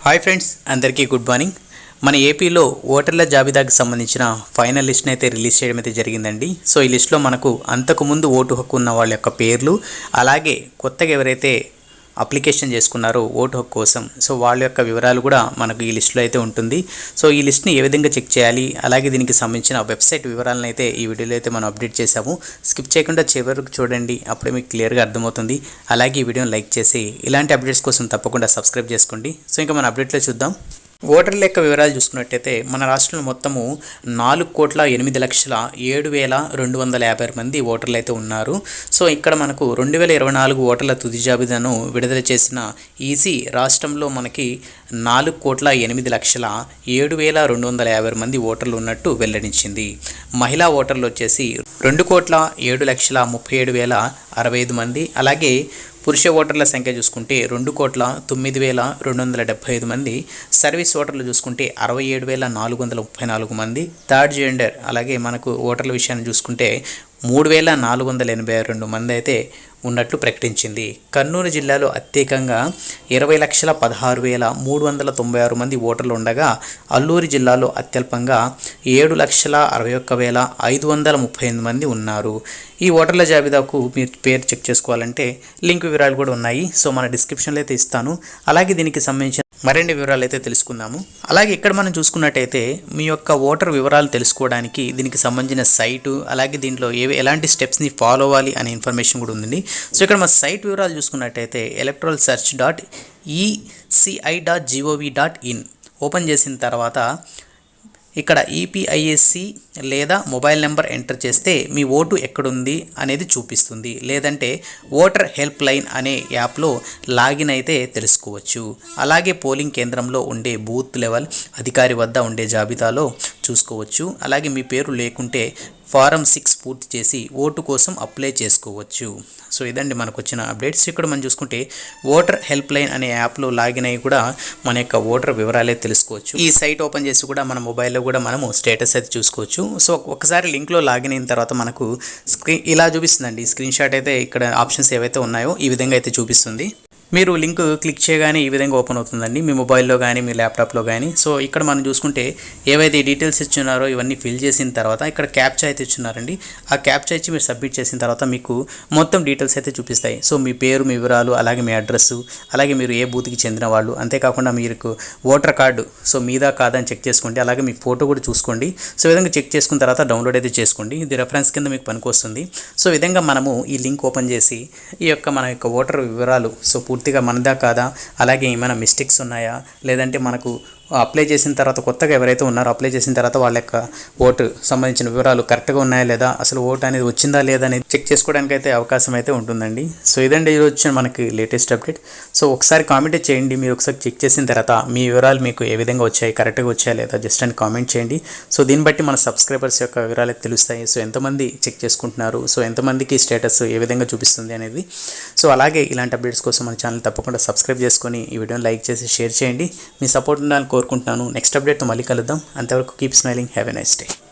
Hi friends, అందరికీ good morning. మన ఏపీలో ఓటర్ల జాబితాకి సంబంధించిన ఫైనల్ లిస్ట్ని అయితే రిలీజ్ చేయడం అయితే జరిగిందండి. సో ఈ లిస్ట్లో మనకు అంతకుముందు ఓటు హక్కు ఉన్న వాళ్ళ యొక్క పేర్లు, అలాగే కొత్తగా ఎవరైతే అప్లికేషన్ చేసుకున్నారో ఓటు హక్కు కోసం, సో వాళ్ళ యొక్క వివరాలు కూడా మనకు ఈ లిస్టులో అయితే ఉంటుంది. సో ఈ లిస్ట్ని ఏ విధంగా చెక్ చేయాలి, అలాగే దీనికి సంబంధించిన వెబ్సైట్ వివరాలను అయితే ఈ వీడియోలో అయితే మనం అప్డేట్ చేసాము. స్కిప్ చేయకుండా చివరికి చూడండి, అప్పుడే మీకు క్లియర్గా అర్థమవుతుంది. అలాగే ఈ వీడియోని లైక్ చేసి ఇలాంటి అప్డేట్స్ కోసం తప్పకుండా సబ్స్క్రైబ్ చేసుకోండి. సో ఇంకా మన అప్డేట్లో చూద్దాం. ఓటర్ల యొక్క వివరాలు చూసుకున్నట్టయితే మన రాష్ట్రంలో మొత్తము 4,08,07,250 మంది ఓటర్లు అయితే ఉన్నారు. సో ఇక్కడ మనకు 2024 ఓటర్ల తుది జాబితాను విడుదల చేసిన ఈసీ రాష్ట్రంలో మనకి 4,08,07,250 మంది ఓటర్లు ఉన్నట్టు వెల్లడించింది. మహిళా ఓటర్లు వచ్చేసి 2,07,37,065 మంది. అలాగే పురుష ఓటర్ల సంఖ్య చూసుకుంటే 2,09,275 మంది. సర్వీస్ ఓటర్లు చూసుకుంటే 67,434 మంది. థర్డ్ జెండర్ అలాగే మనకు ఓటర్ల విషయాన్ని చూసుకుంటే 3,482 మంది అయితే ఉన్నట్లు ప్రకటించింది. కర్నూలు జిల్లాలో అత్యధికంగా 20,16,396 మంది ఓటర్లు ఉండగా, అల్లూరు జిల్లాలో అత్యల్పంగా 7,61,538 మంది ఉన్నారు. ఈ ఓటర్ల జాబితాకు మీరు పేరు చెక్ చేసుకోవాలంటే లింక్ వివరాలు కూడా ఉన్నాయి. సో మన డిస్క్రిప్షన్లో అయితే ఇస్తాను. అలాగే దీనికి సంబంధించిన మరిన్ని వివరాలు అయితే తెలుసుకుందాము. అలాగే ఇక్కడ మనం చూసుకున్నట్టయితే మీ యొక్క ఓటర్ వివరాలు తెలుసుకోవడానికి దీనికి సంబంధించిన సైటు, అలాగే దీంట్లో ఎలాంటి స్టెప్స్ని ఫాలో అవ్వాలి అనే ఇన్ఫర్మేషన్ కూడా ఉంది. సో ఇక్కడ మన సైట్ వివరాలు చూసుకున్నట్టయితే electoralsearch.eci.gov.in ఓపెన్ చేసిన తర్వాత ఇక్కడ ఈపీఐఎస్సి లేదా మొబైల్ నెంబర్ ఎంటర్ చేస్తే మీ ఓటు ఎక్కడుంది అనేది చూపిస్తుంది. లేదంటే ఓటర్ హెల్ప్ లైన్ అనే యాప్లో లాగిన్ అయితే తెలుసుకోవచ్చు. అలాగే పోలింగ్ కేంద్రంలో ఉండే బూత్ లెవెల్ అధికారి వద్ద ఉండే జాబితాలో చూసుకోవచ్చు. అలాగే మీ పేరు లేకుంటే ఫారం 6 పూర్తి చేసి ఓటు కోసం అప్లై చేసుకోవచ్చు. సో ఇదండి మనకు వచ్చిన అప్డేట్స్. ఇక్కడ మనం చూసుకుంటే ఓటర్ హెల్ప్ లైన్ అనే యాప్లో లాగిన్ అయ్యి కూడా మన యొక్క ఓటర్ వివరాలే తెలుసుకోవచ్చు. ఈ సైట్ ఓపెన్ చేసి కూడా మన మొబైల్లో కూడా మనము స్టేటస్ అయితే చూసుకోవచ్చు. సో ఒకసారి లింక్లో లాగిన్ అయిన తర్వాత మనకు ఇలా చూపిస్తుందండి. స్క్రీన్ షాట్ అయితే ఇక్కడ ఆప్షన్స్ ఏవైతే ఉన్నాయో ఈ విధంగా అయితే చూపిస్తుంది. మీరు లింక్ క్లిక్ చేయగానే ఈ విధంగా ఓపెన్ అవుతుందండి, మీ మొబైల్లో కానీ మీ ల్యాప్టాప్లో కానీ. సో ఇక్కడ మనం చూసుకుంటే ఏవైతే డీటెయిల్స్ ఇచ్చున్నారో ఇవన్నీ ఫిల్ చేసిన తర్వాత ఇక్కడ క్యాప్చా అయితే ఇచ్చున్నారండి. ఆ క్యాప్చా ఇచ్చి మీరు సబ్మిట్ చేసిన తర్వాత మీకు మొత్తం డీటెయిల్స్ అయితే చూపిస్తాయి. సో మీ పేరు, మీ వివరాలు, అలాగే మీ అడ్రస్, అలాగే మీరు ఏ బూత్కి చెందిన వాళ్ళు, అంతేకాకుండా మీకు ఓటర్ కార్డు సో మీదా కాదా అని చెక్ చేసుకోండి. అలాగే మీ ఫోటో కూడా చూసుకోండి. సో ఈ విధంగా చెక్ చేసుకున్న తర్వాత డౌన్లోడ్ అయితే చేసుకోండి. ఇది రెఫరెన్స్ కింద మీకు పనికొస్తుంది. సో ఈ విధంగా మనము ఈ లింక్ ఓపెన్ చేసి ఈ యొక్క మన యొక్క ఓటర్ వివరాలు సో పూర్తిగా మనదా కాదా, అలాగే ఏమైనా మిస్టేక్స్ ఉన్నాయా, లేదంటే మనకు అప్లై చేసిన తర్వాత కొత్తగా ఎవరైతే ఉన్నారో అప్లై చేసిన తర్వాత వాళ్ళ యొక్క ఓటు సంబంధించిన వివరాలు కరెక్ట్గా ఉన్నాయా లేదా, అసలు ఓటు అనేది వచ్చిందా లేదా అనేది చెక్ చేసుకోవడానికి అయితే అవకాశం అయితే ఉంటుందండి. సో ఇదండి ఈరోజు వచ్చిన మనకి లేటెస్ట్ అప్డేట్. సో ఒకసారి కామెంట్ చేయండి, మీరు ఒకసారి చెక్ చేసిన తర్వాత మీ వివరాలు మీకు ఏ విధంగా వచ్చాయి, కరెక్ట్గా వచ్చాయా లేదా జస్ట్ అని కామెంట్ చేయండి. సో దీన్ని బట్టి మన సబ్స్క్రైబర్స్ యొక్క వివరాలు అయితే తెలుస్తాయి. సో ఎంతమంది చెక్ చేసుకుంటున్నారు, సో ఎంతమందికి స్టేటస్ ఏ విధంగా చూపిస్తుంది అనేది. సో అలాగే ఇలాంటి అప్డేట్స్ కోసం మన ఛానల్ తప్పకుండా సబ్స్క్రైబ్ చేసుకొని ఈ వీడియోని లైక్ చేసి షేర్ చేయండి. మీ సపోర్ట్ ఉండాలని కోరుకుంటున్నాను. నెక్స్ట్ అప్డేట్తో మళ్ళీ కలుద్దాం. అంతవరకు keep smiling. Have a nice day.